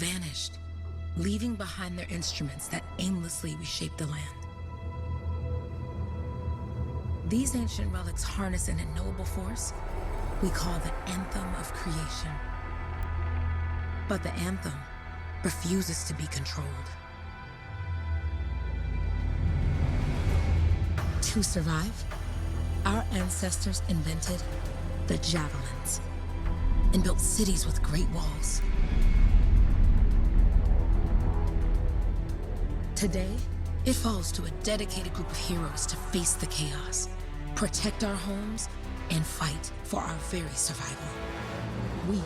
vanished, leaving behind their instruments that aimlessly reshaped the land. These ancient relics harness an unknowable force we call the Anthem of creation. But the Anthem refuses to be controlled. To survive, our ancestors invented the javelins and built cities with great walls. Today, it falls to a dedicated group of heroes to face the chaos, protect our homes, and fight for our very survival. We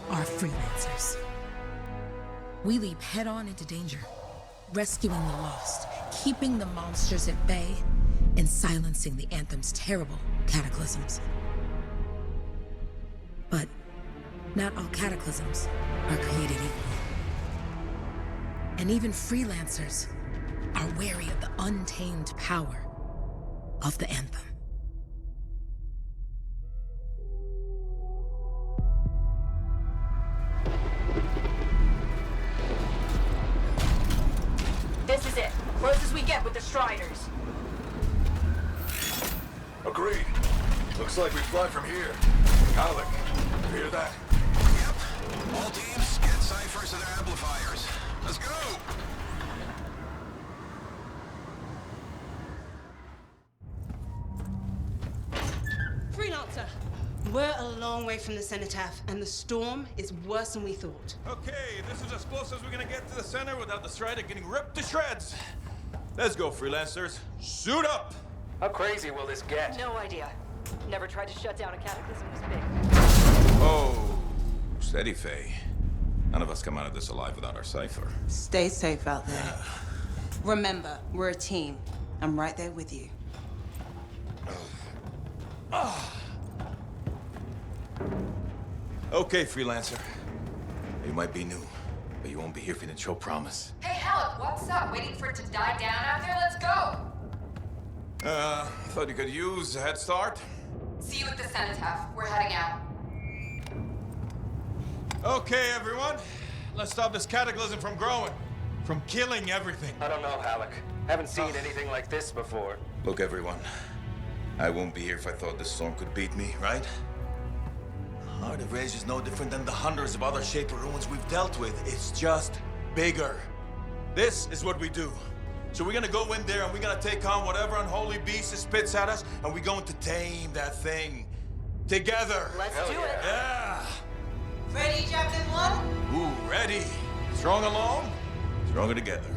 are freelancers. We leap head-on into danger, rescuing the lost, keeping the monsters at bay, and silencing the Anthem's terrible cataclysms. But not all cataclysms are created equal. And even freelancers are wary of the untamed power of the Anthem. This is it. Close as we get with the Striders. Agreed. Looks like we fly from here. Alec, you hear that? Yep. All teams, get ciphers to their amplifiers. Let's go! Freelancer, we're a long way from the cenotaph, and the storm is worse than we thought. Okay, this is as close as we're gonna get to the center without the Strider getting ripped to shreds. Let's go, freelancers. Suit up! How crazy will this get? No idea. Never tried to shut down a cataclysm this big. Oh, steady, Faye. None of us come out of this alive without our cipher. Stay safe out there. Remember, we're a team. I'm right there with you. Okay, freelancer. You might be new, but you won't be here if you didn't show promise. Hey, Alec, what's up? Waiting for it to die down out there? Let's go! Thought you could use a head start. See you at the cenotaph. We're heading out. Okay, everyone. Let's stop this cataclysm from growing, from killing everything. I don't know, Alec. Haven't seen anything like this before. Look, everyone. I won't be here if I thought this storm could beat me, right? Heart of Rage is no different than the hundreds of other shaper ruins we've dealt with. It's just bigger. This is what we do. So we're gonna go in there and we're gonna take on whatever unholy beast it spits at us, and we're going to tame that thing. Together. Let's do it. Yeah. Ready, Javelin 1? Ooh, ready. Strong alone, stronger together.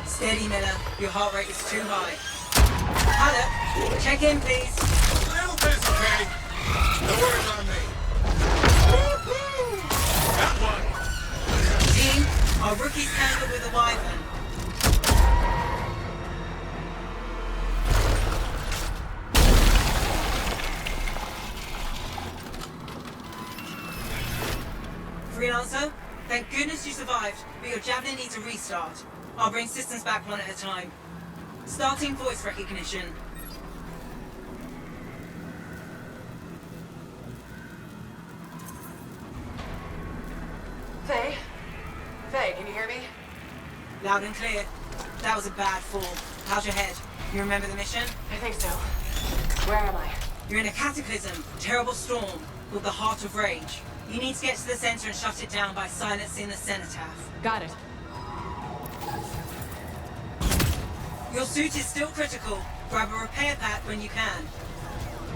Steady, Miller. Your heart rate is too high. Alec, check in, please. A little busy, Kay. The worry's on me. Woo-hoo! Got one. Team, our rookies handled with a wyvern. Freelancer, thank goodness you survived, but your javelin needs a restart. I'll bring systems back one at a time. Starting voice recognition. Faye? Faye, can you hear me? Loud and clear. That was a bad fall. How's your head? You remember the mission? I think so. Where am I? You're in a cataclysm, terrible storm, called the Heart of Rage. You need to get to the center and shut it down by silencing the cenotaph. Got it. Your suit is still critical. Grab a repair pack when you can.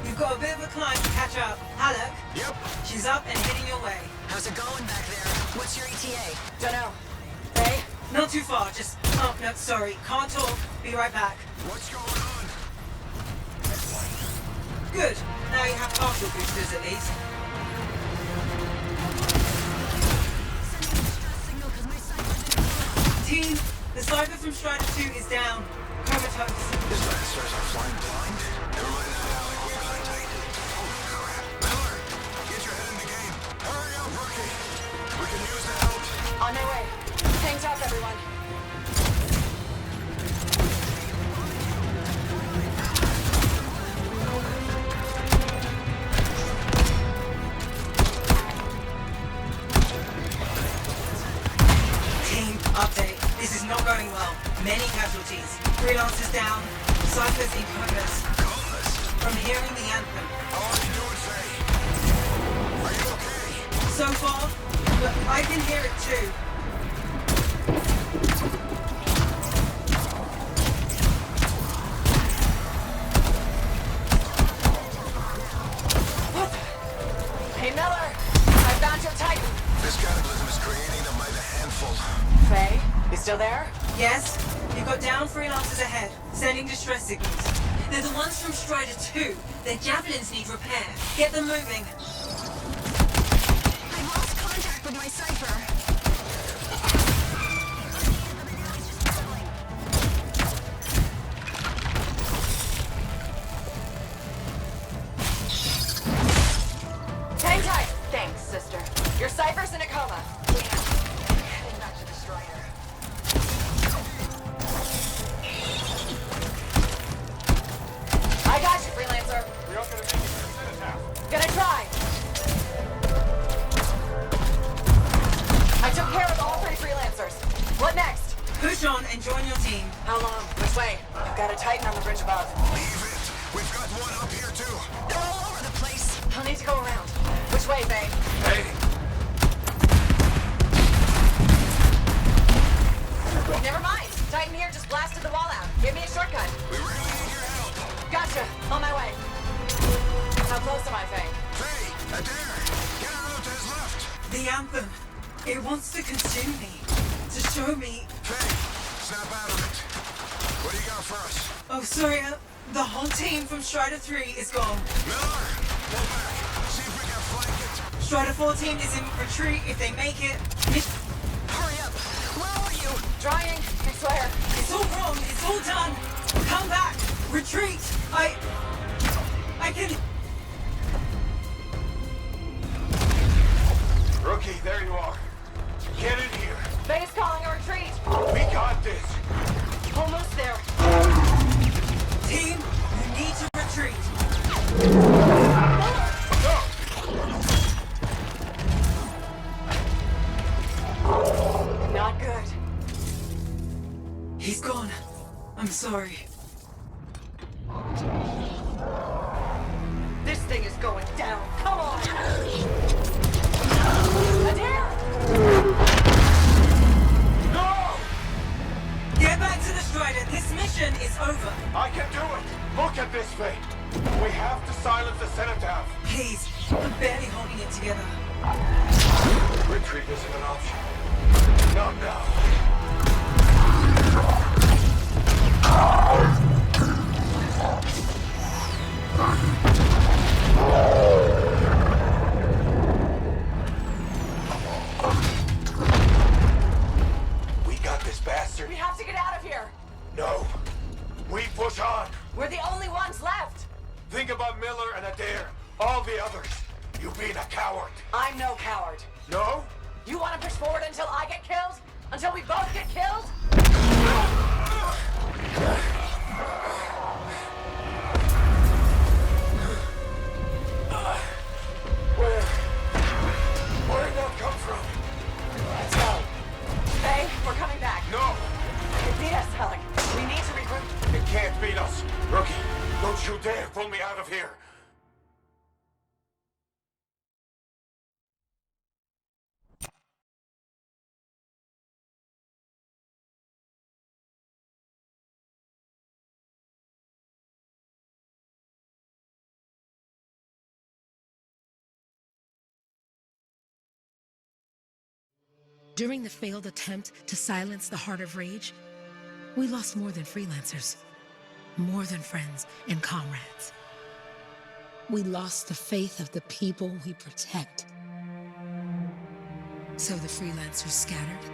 You've got a bit of a climb to catch up. Halleck? Yep. She's up and heading your way. How's it going back there? What's your ETA? Dunno. Hey? Not too far, just... Oh, no, sorry. Can't talk. Be right back. What's going on? Good. Now you have partial boosters at least. Team, the Cypher from Strider 2 is down. Comatose. His lancers are flying blind. Never mind that, Alec. We've got it tight. Oh, crap. Miller, get your head in the game. Hurry up, rookie. We can use the help. On my way. Hang tough, everyone. Team, update. This is not going well. Many casualties. Freelancers down. Cypher's in comas. Comas? From hearing the anthem. How are you doing, Faye? Are you okay? So far, but I can hear it too. Hey, Miller! I found your Titan! This cataclysm is creating them by the handful. Faye, you still there? Yes, you've got down freelancers ahead, sending distress signals. They're the ones from Strider 2. Their javelins need repair. Get them moving. I lost contact with my Cypher. Hang tight! Thanks, sister. Your Cypher's in a coma. Heading back to the Strider. I got you, freelancer. You're not gonna make it to the cenotaph. Gonna try. I took care of all 3 freelancers. What next? Push on and join your team. How long? Which way? I've got a Titan on the bridge above. Leave it. We've got one up here, too. They're all over the place. I'll need to go around. Which way, Faye? Hey, Never mind. Titan here just blasted the wall out. Give me a shortcut. We really need your help. Gotcha. On my way. How close am I, Faye? Faye, Adair, get out to his left. The anthem. It wants to consume me. To show me. Faye, snap out of it. What do you got for us? Oh, sorry. The whole team from Strider 3 is gone. Miller, pull back. See if we can flank it. Strider 4 team is in retreat if they make it. Hurry up. Where are you? Trying. I swear. It's all wrong. It's all done. Come back. Retreat. I can... rookie, there you are. Get in here. Faye's calling a retreat. We got this. Almost there. Team, you need to retreat. Not good. He's gone. I'm sorry. This thing is going down. Come on. Adair! No! Get back to the Strider. This mission is over. I can do it. Look at this, Faye. We have to silence the cenotaph. Please. I'm barely holding it together. Retreat isn't an option. Not now. We got this bastard. We have to get out of here. No. We push on. We're the only ones left. Think about Miller and Adair. All the others. You being a coward. I'm no coward. No? You want to push forward until I get killed? Until we both get killed? Where'd that come from? Let's go. Faye, we're coming back. No! Beat us, Alec. We need to regroup. It can't beat us. Rookie, don't you dare pull me out of here. During the failed attempt to silence the heart of rage, we lost more than freelancers, more than friends and comrades. We lost the faith of the people we protect. So the freelancers scattered,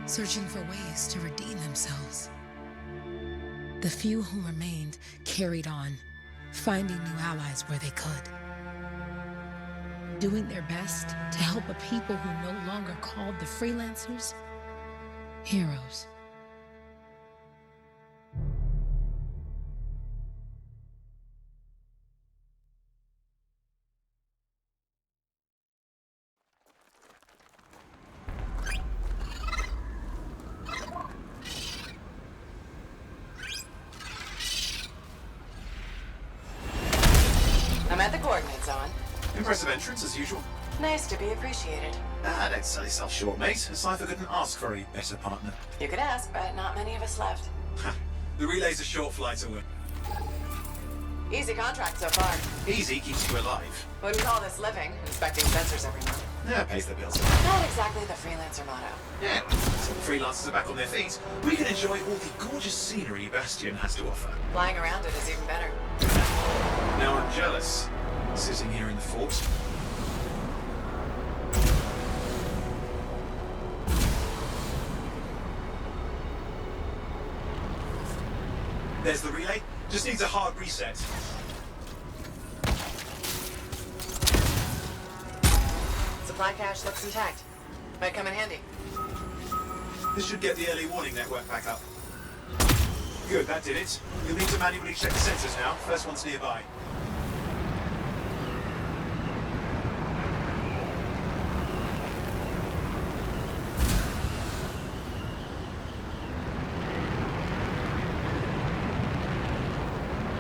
searching for ways to redeem themselves. The few who remained carried on, finding new allies where they could, doing their best to help a people who no longer called the freelancers heroes. I'm at the coordinates, Owen. Impressive entrance, as usual. Nice to be appreciated. Don't sell yourself short, mate. A cipher couldn't ask for a better partner. You could ask, but not many of us left. The relay's a short flight away. Easy contract so far. Easy keeps you alive. Wouldn't call this living, inspecting sensors every month. Yeah, pays the bills. Not exactly the freelancer motto. Yeah, so the freelancers are back on their feet. We can enjoy all the gorgeous scenery Bastion has to offer. Flying around it is even better. Now I'm jealous, sitting here in the fort. There's the relay. Just needs a hard reset. Supply cache looks intact. Might come in handy. This should get the early warning network back up. Good, that did it. You'll need to manually check the sensors now. First one's nearby.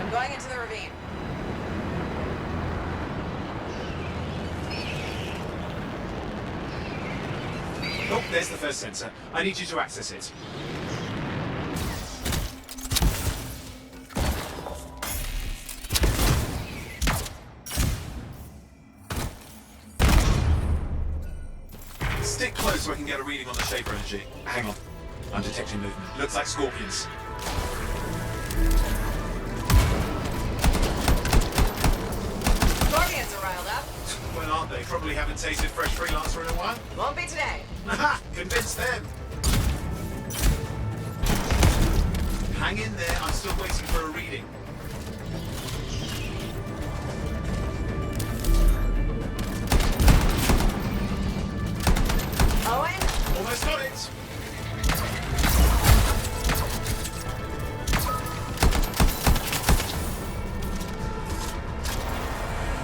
I'm going into the ravine. Oh, there's the first sensor. I need you to access it. Stick close so I can get a reading on the shaper energy. Hang on. I'm detecting movement. Looks like scorpions. Scorpions are riled up. When aren't they? Probably haven't tasted fresh freelancer in a while. Won't be today. Aha! Convince them! Hang in there, I'm still waiting for a reading. Owen? Almost got it!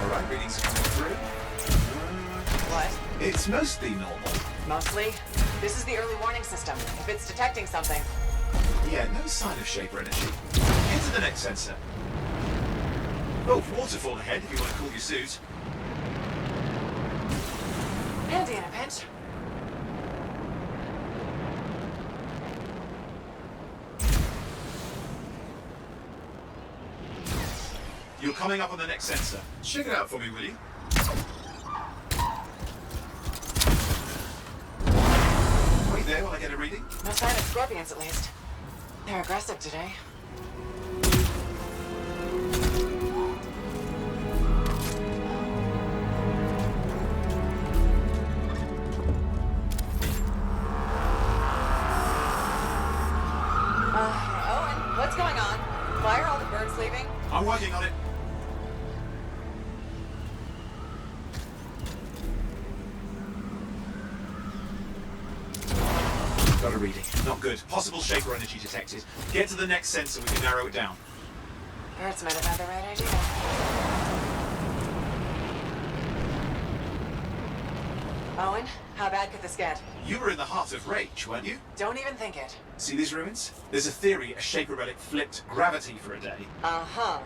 Alright, readings are coming through. What? It's mostly normal. Mostly. This is the early warning system. If it's detecting something. Yeah, no sign of shaper energy. Get to the next sensor. Oh, waterfall ahead if you want to cool your suit. Handy in a pinch. You're coming up on the next sensor. Check it out for me, will you? Wait there while I get a reading. No sign of scorpions, at least. They're aggressive today. Owen, what's going on? Why are all the birds leaving? I'm working on it. Got a reading. Not good. Possible shaper energy detected. Get to the next sensor, we can narrow it down. Birds might have had the right idea. Owen, how bad could this get? You were in the heart of rage, weren't you? Don't even think it. See these ruins? There's a theory a shaper relic flipped gravity for a day. Uh-huh.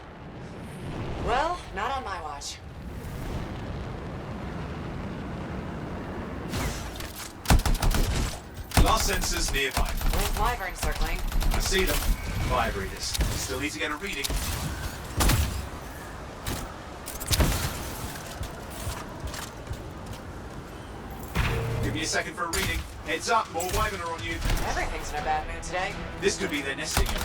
Well, not on my watch. Last sensors nearby. With wyvern circling. I see them. Fire breathers. Still need to get a reading. Give me a second for a reading. Heads up, more Wyvern are on you. Everything's in a bad mood today. This could be their nesting area.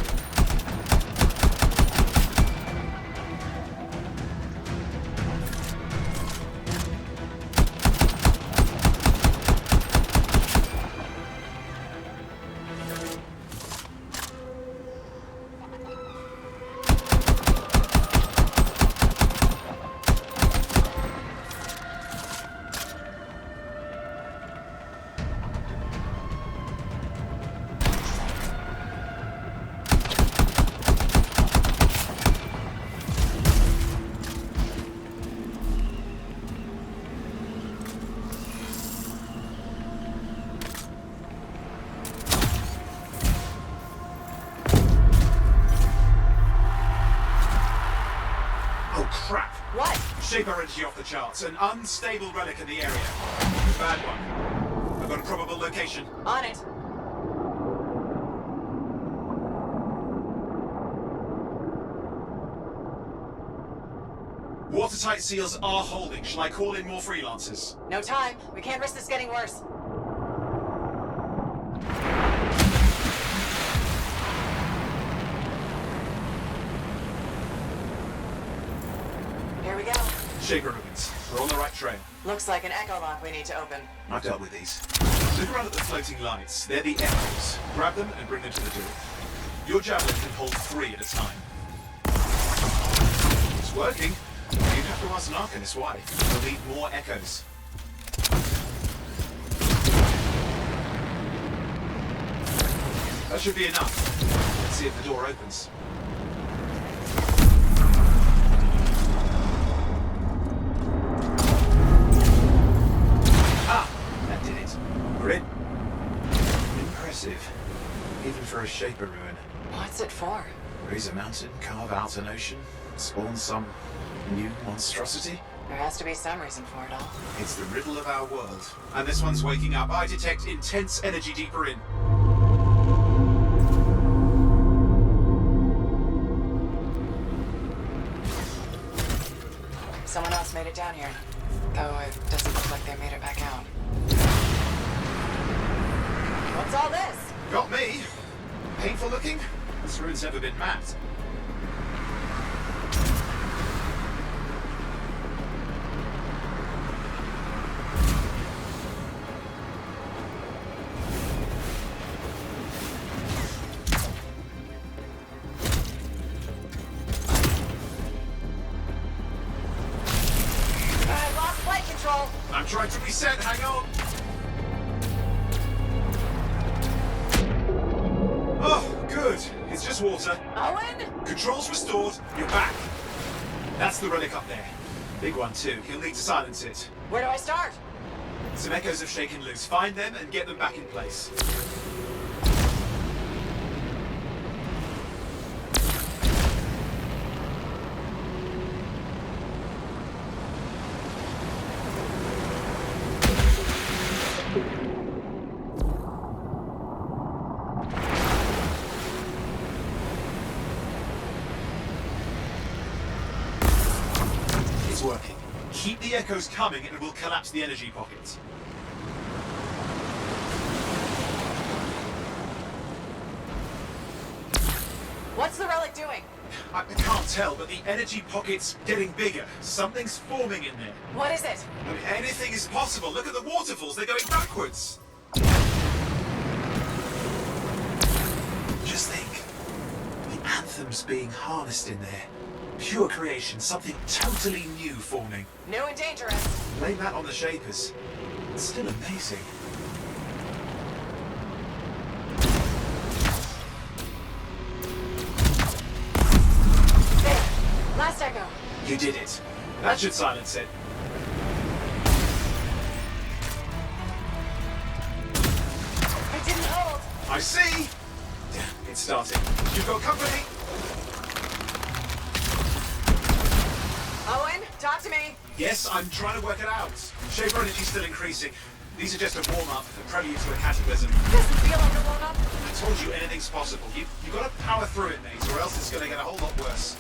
Crap! What? Shaper energy off the charts. An unstable relic in the area. Bad one. I've got a probable location. On it. Watertight seals are holding. Shall I call in more freelancers? No time. We can't risk this getting worse. Here we go. Shaper ruins. We're on the right trail. Looks like an echo lock we need to open. I've dealt with these. Look around at the floating lights. They're the echoes. Grab them and bring them to the door. Your javelin can hold 3 at a time. It's working. You'd have to ask an Arcanist why. We'll need more echoes. That should be enough. Let's see if the door opens. Ah! That did it. We're in. Impressive. Even for a Shaper ruin. What's it for? Raise a mountain, carve out an ocean, spawn some new monstrosity? There has to be some reason for it all. It's the riddle of our world. And this one's waking up. I detect intense energy deeper in. Someone else made it down here. Though it doesn't look like they made it back out. What's all this? Got me. Painful looking? This ruin's never been mapped. I lost flight control. I'm trying to reset. Hang on. Oh, good. It's just water. Owen? Controls restored. You're back. That's the relic up there. Big one, too. You'll need to silence it. Where do I start? Some echoes have shaken loose. Find them and get them back in place. It's working. Keep the echoes coming and it will collapse the energy pockets. What's the relic doing? I can't tell, but the energy pocket's getting bigger. Something's forming in there. What is it? I mean, anything is possible. Look at the waterfalls. They're going backwards. Just think. The Anthem's being harnessed in there. Pure creation. Something totally new forming. New and dangerous. Blame that on the Shapers. It's still amazing. There. Last echo. You did it. That should silence it. It didn't hold. I see! Damn, it's starting. You've got company! Owen, talk to me. Yes, I'm trying to work it out. Shaper energy's still increasing. These are just a warm-up, a prelude to a cataclysm. Doesn't feel like a blown up. I told you anything's possible. You've got to power through it, mate, or else it's going to get a whole lot worse.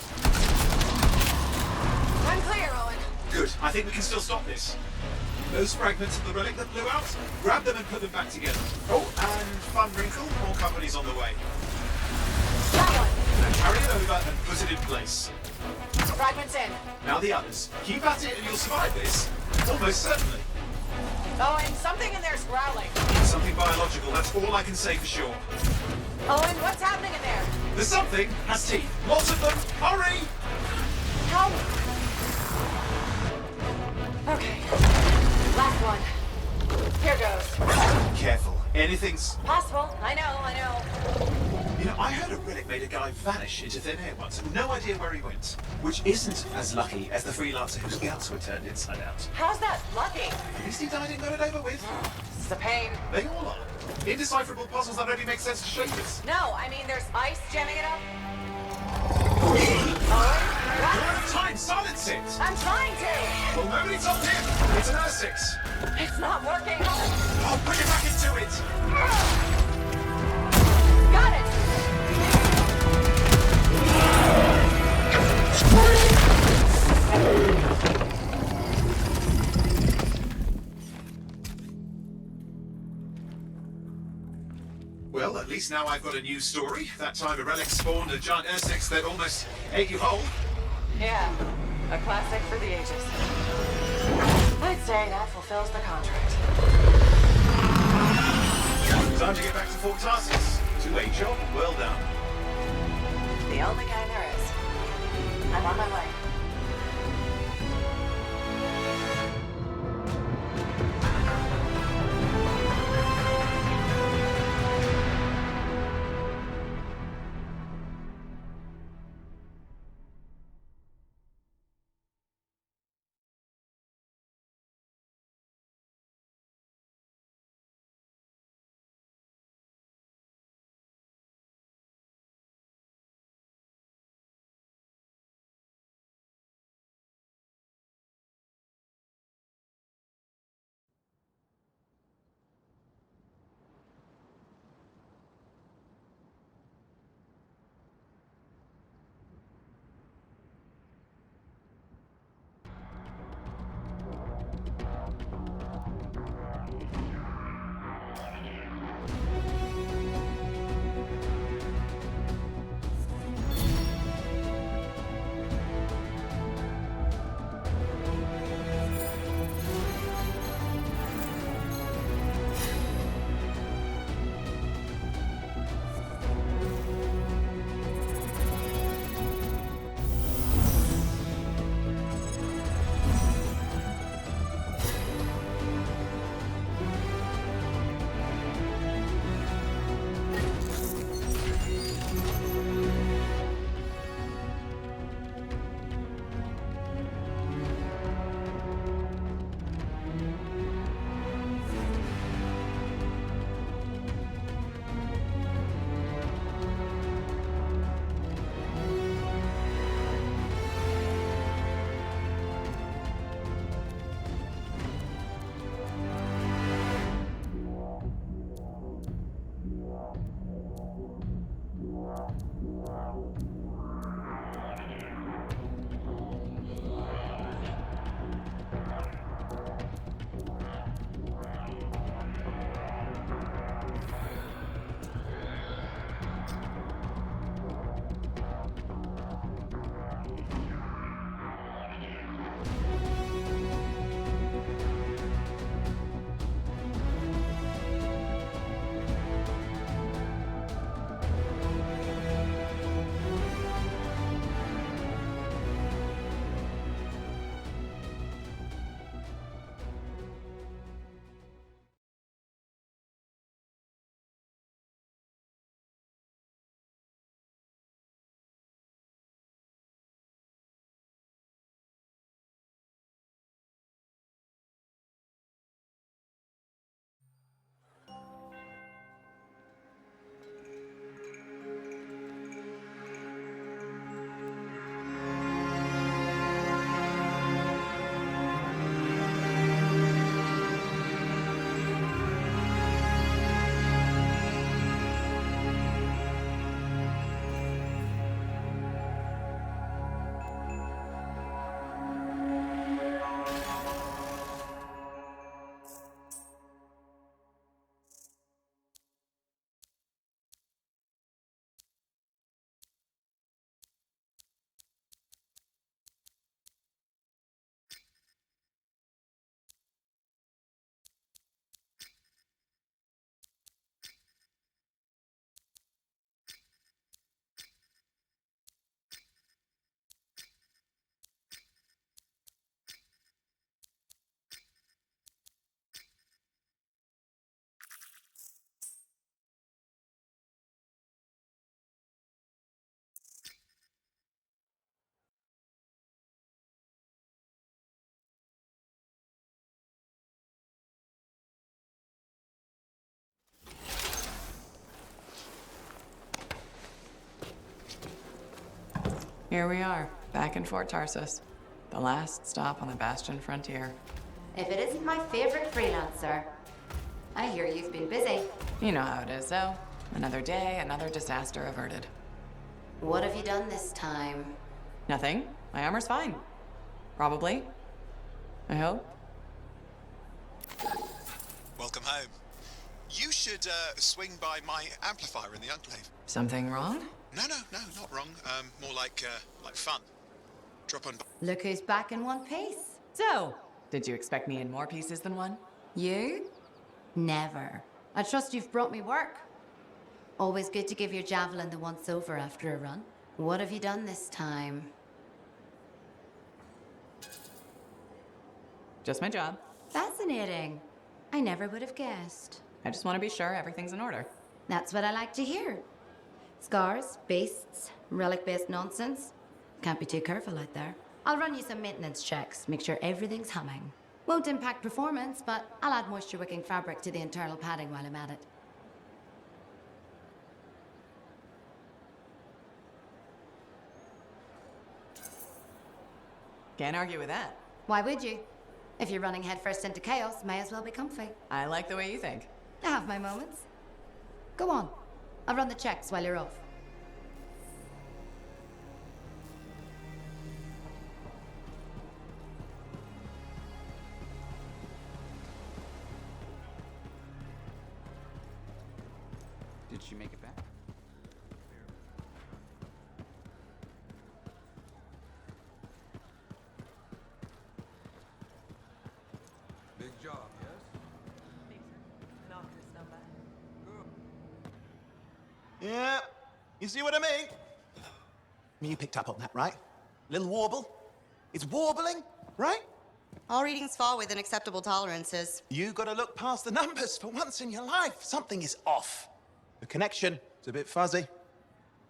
I'm clear, Owen. Good. I think we can still stop this. Those fragments of the relic that blew out, grab them and put them back together. Oh, and fun wrinkle, more companies on the way. That one. Now carry it over and put it in place. Fragments in. Now the others. Keep at it and you'll survive this. Almost certainly. Oh, and something in there's growling. It's something biological, that's all I can say for sure. Oh, and what's happening in there? The something has teeth. Lots of them. Hurry! Help! Okay. Last one. Here goes. Careful. Anything's... Possible. I know. You know, I heard a relic made a guy vanish into thin air once. No idea where he went. Which isn't as lucky as the freelancer whose guts were turned inside out. How's that lucky? At least he died and got it over with. This is a pain. They all are. Indecipherable puzzles that only make sense to strangers. No, I mean there's ice jamming it up. You're Oh, out of time. Silence it. I'm trying to. Well, nobody told him. It's an R6. It's not working. Oh, put it back into it. Got it. Well, at least now I've got a new story. That time a relic spawned a giant R6 that almost ate you whole. Yeah, a classic for the ages. I'd say that fulfills the contract. Time to get back to Fort Tarsus. Two-way job, well done. The only kind there is. I'm on my way. Here we are, back in Fort Tarsus. The last stop on the Bastion frontier. If it isn't my favorite freelancer. I hear you've been busy. You know how it is, though. Another day, another disaster averted. What have you done this time? Nothing. My armor's fine. Probably. I hope. Welcome home. You should swing by my amplifier in the Enclave. Something wrong? No, not wrong. More like fun. Drop on. Look who's back in one piece. So, did you expect me in more pieces than one? You? Never. I trust you've brought me work. Always good to give your javelin the once over after a run. What have you done this time? Just my job. Fascinating. I never would have guessed. I just want to be sure everything's in order. That's what I like to hear. Scars, beasts, relic-based nonsense. Can't be too careful out there. I'll run you some maintenance checks, make sure everything's humming. Won't impact performance, but I'll add moisture-wicking fabric to the internal padding while I'm at it. Can't argue with that. Why would you? If you're running headfirst into chaos, may as well be comfy. I like the way you think. I have my moments. Go on. I'll run the checks while you're off. Did she make it back? Big job, yes? Yeah, you see what I mean? You picked up on that, right? Little warble. It's warbling, right? All readings fall within acceptable tolerances. You gotta look past the numbers for once in your life. Something is off. The connection is a bit fuzzy.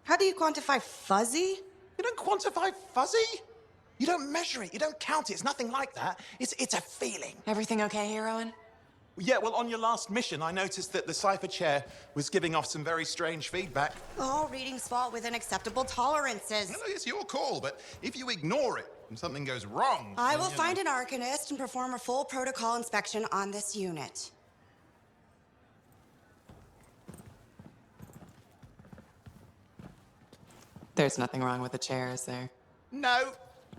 How do you quantify fuzzy? You don't quantify fuzzy. You don't measure it. You don't count it. It's nothing like that. It's a feeling. Everything okay here, Owen? Yeah, well, on your last mission, I noticed that the cipher chair was giving off some very strange feedback. All readings fall within acceptable tolerances. Well, it's your call, but if you ignore it and something goes wrong... I will find an arcanist and perform a full protocol inspection on this unit. There's nothing wrong with the chair, is there? No.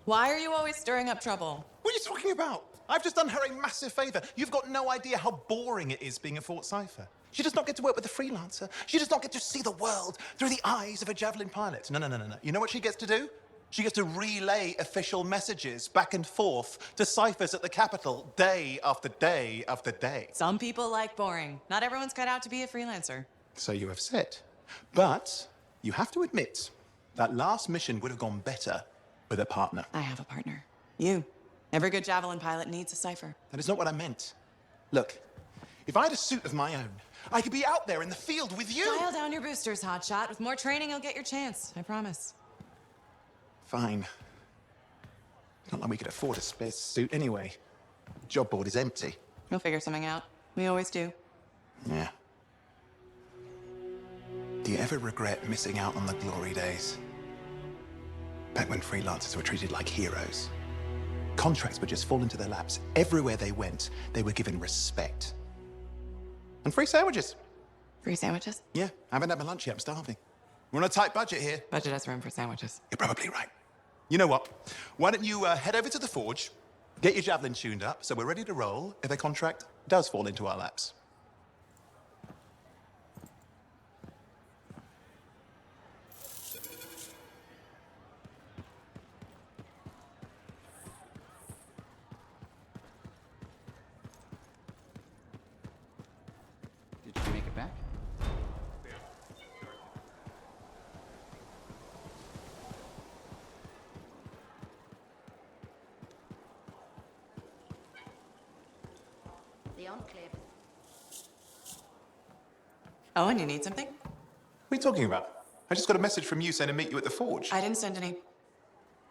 Why are you always stirring up trouble? What are you talking about? I've just done her a massive favor. You've got no idea how boring it is being a Fort Cipher. She does not get to work with a freelancer. She does not get to see the world through the eyes of a javelin pilot. No. You know what she gets to do? She gets to relay official messages back and forth to ciphers at the Capitol day after day after day. Some people like boring. Not everyone's cut out to be a freelancer. So you have said. But you have to admit, that last mission would have gone better with a partner. I have a partner. You. Every good javelin pilot needs a cipher. That is not what I meant. Look, if I had a suit of my own, I could be out there in the field with you. Dial down your boosters, hotshot. With more training, you'll get your chance. I promise. Fine. Not like we could afford a spare suit anyway. Job board is empty. We'll figure something out. We always do. Yeah. Do you ever regret missing out on the glory days? Back when freelancers were treated like heroes. Contracts would just fall into their laps. Everywhere they went, they were given respect. And free sandwiches. Free sandwiches? Yeah, I haven't had my lunch yet. I'm starving. We're on a tight budget here. Budget has room for sandwiches. You're probably right. You know what? Why don't you head over to the forge, get your javelin tuned up, so we're ready to roll if a contract does fall into our laps. Did she make it back? The Enclave. Owen, you need something? What are you talking about? I just got a message from you saying to meet you at the forge. I didn't send any.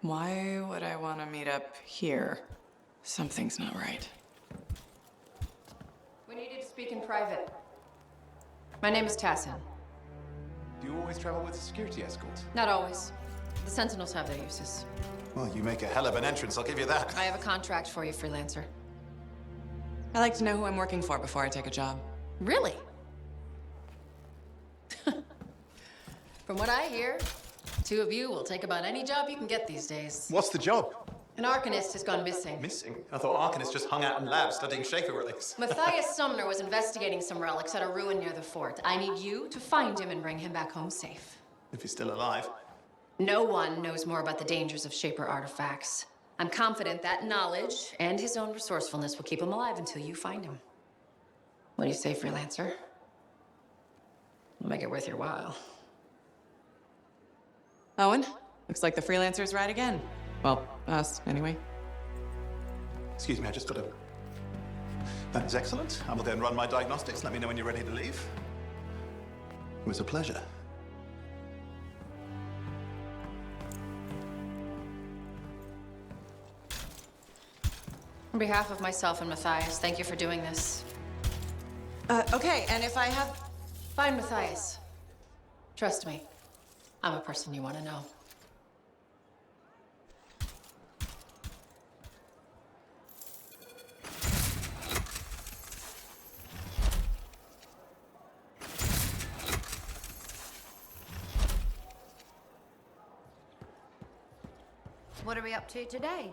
Why would I want to meet up here? Something's not right. We needed to speak in private. My name is Tassin. Do you always travel with a security escort? Not always. The Sentinels have their uses. Well, you make a hell of an entrance, I'll give you that. I have a contract for you, freelancer. I like to know who I'm working for before I take a job. Really? From what I hear, two of you will take about any job you can get these days. What's the job? An Arcanist has gone missing. Missing? I thought Arcanists just hung out in labs studying Shaper relics. Matthias Sumner was investigating some relics at a ruin near the fort. I need you to find him and bring him back home safe. If he's still alive. No one knows more about the dangers of Shaper artifacts. I'm confident that knowledge and his own resourcefulness will keep him alive until you find him. What do you say, freelancer? We'll make it worth your while. Owen, looks like the freelancer's right again. Well, us, anyway. Excuse me, I just got to... That is excellent. I will then run my diagnostics. Let me know when you're ready to leave. It was a pleasure. On behalf of myself and Matthias, thank you for doing this. Okay, and if I have... Find Matthias. Trust me, I'm a person you want to know. What are we up to today?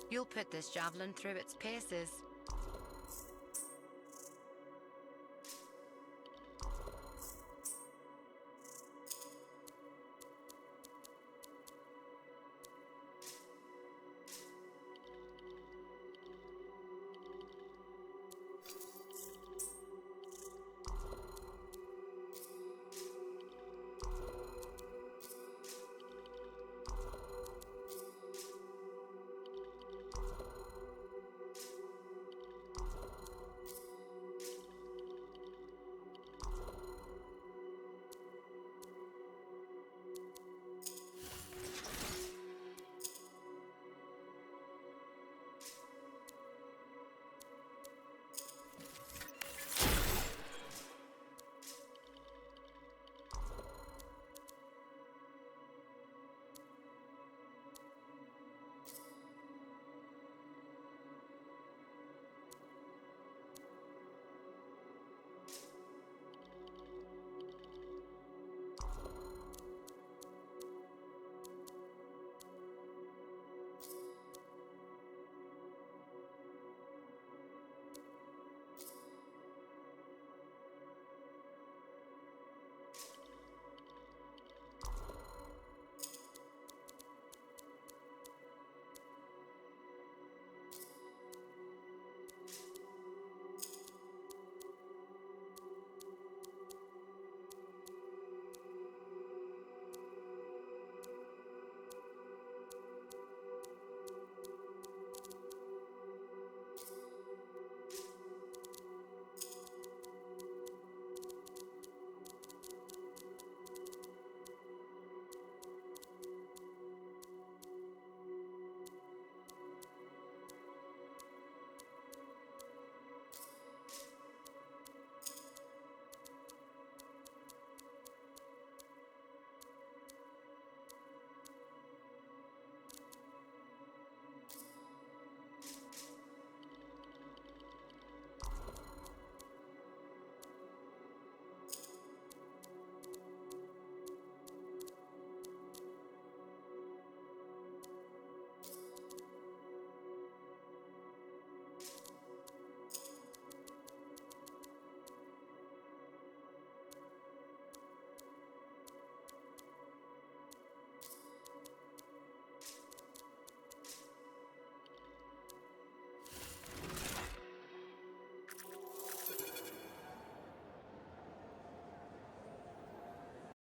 You'll put this javelin through its paces.